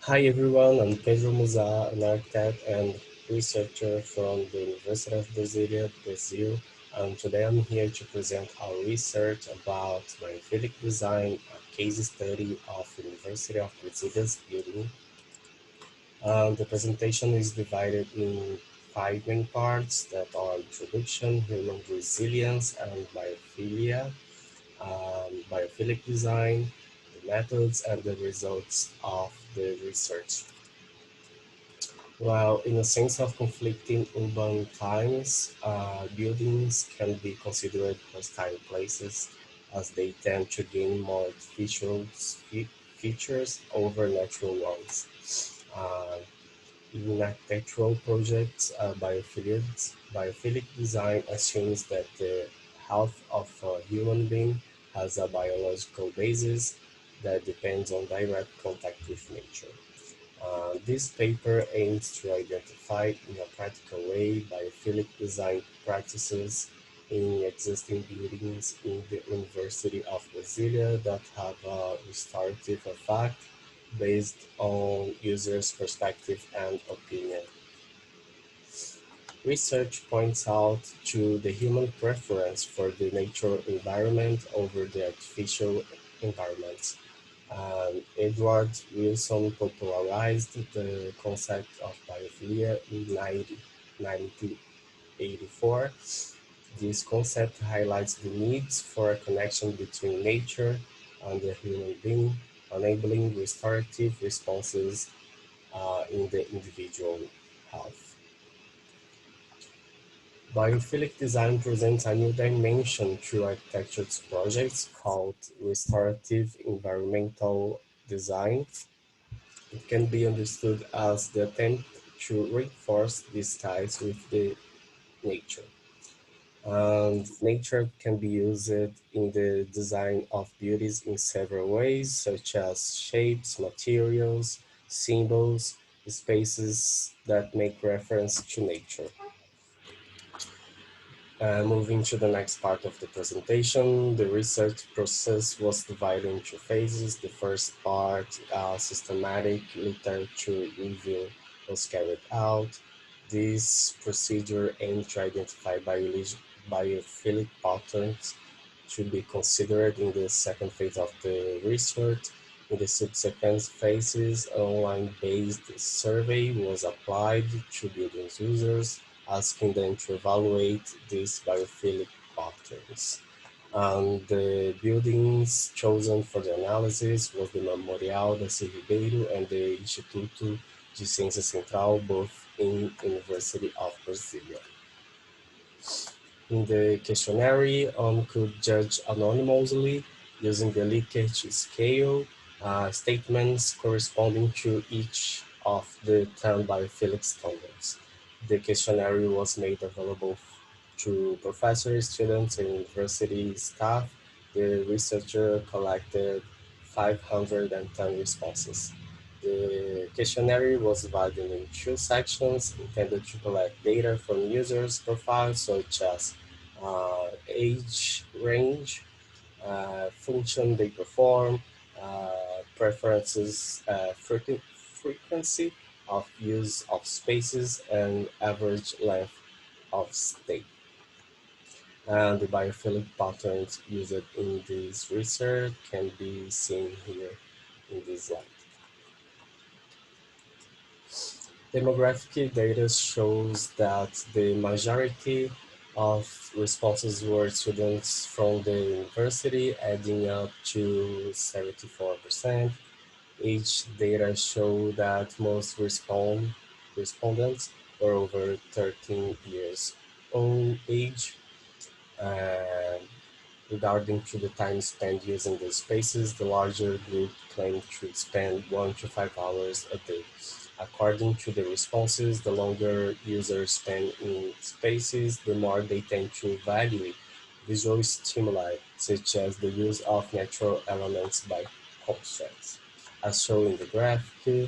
Hi everyone, I'm Pedro Musa, an architect and researcher from the University of Brasilia, Brazil. And today I'm here to present our research about biophilic design, a case study of University of Brasilia's building. The presentation is divided in five main parts that are introduction, human resilience, and biophilia, biophilic design, the methods, and the results of the research. While in a sense of conflicting urban times, buildings can be considered hostile places as they tend to gain more features over natural ones. Uh, in architectural projects, biophilic design assumes that the health of a human being has a biological basis that depends on direct contact with nature. This paper aims to identify in a practical way biophilic design practices in existing buildings in the University of Brasilia that have a restorative effect based on users' perspective and opinion. Research points out to the human preference for the natural environment over the artificial environment. Edward Wilson popularized the concept of biophilia in 1984. This concept highlights the needs for a connection between nature and the human being, enabling restorative responses in the individual health. Biophilic design presents a new dimension through architecture projects called restorative environmental design. It can be understood as the attempt to reinforce these ties with the nature. And nature can be used in the design of beauties in several ways, such as shapes, materials, symbols, spaces that make reference to nature. Moving to the next part of the presentation, the research process was divided into phases. The first part, systematic literature review, was carried out. This procedure aimed to identify biophilic patterns to be considered in the second phase of the research. In the subsequent phases, an online-based survey was applied to buildings users, asking them to evaluate these biophilic patterns. And the buildings chosen for the analysis was the Memorial da Ribeiro and the Instituto de Ciência Central, both in University of Brasilia. In the questionnaire, could judge anonymously using the Likert scale statements corresponding to each of the 10 biophilic standards. The questionnaire was made available to professors, students, and university staff. The researcher collected 510 responses. The questionnaire was divided in two sections intended to collect data from users' profiles such as age range, function they perform, preferences, frequency of use of spaces, and average length of stay. And the biophilic patterns used in this research can be seen here in this slide. Demographic data shows that the majority of responses were students from the university, adding up to 74%. Age data show that most respondents were over 13 years old age. And regarding to the time spent using the spaces, the larger group claimed to spend 1 to 5 hours a day. According to the responses, the longer users spend in spaces, the more they tend to evaluate visual stimuli, such as the use of natural elements by contrast. As shown in the graphic,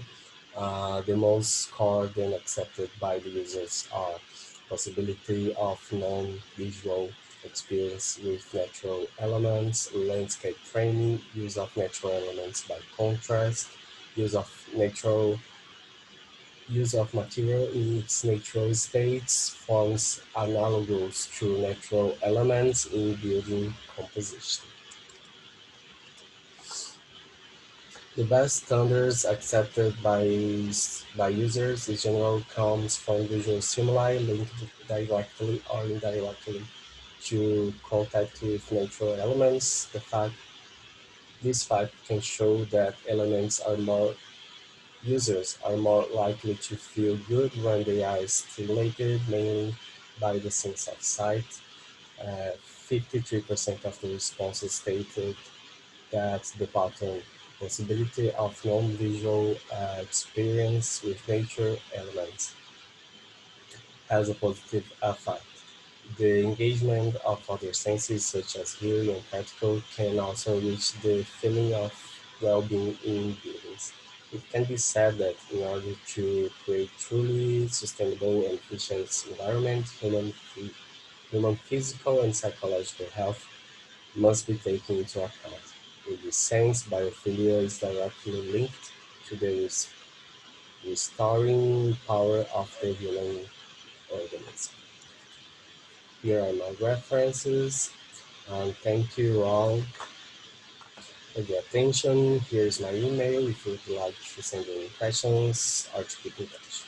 the most scored and accepted by the users are possibility of non-visual experience with natural elements, landscape framing, use of natural elements by contrast, use of natural use of material in its natural states forms analogous to natural elements in building composition. The best standards accepted by users in general comes from visual stimuli linked directly or indirectly to contact with natural elements. This fact can show that elements are more users are more likely to feel good when they are stimulated mainly by the sense of sight. 53% of the responses stated that the pattern possibility of non-visual experience with nature elements has a positive effect. The engagement of other senses such as hearing and practical can also reach the feeling of well-being in buildings. It can be said that in order to create truly sustainable and efficient environment, human physical and psychological health must be taken into account. In this sense, biophilia is directly linked to the restoring power of the human organism. Here are my references, and thank you all for the attention. Here's my email if you would like to send any questions or to keep in touch.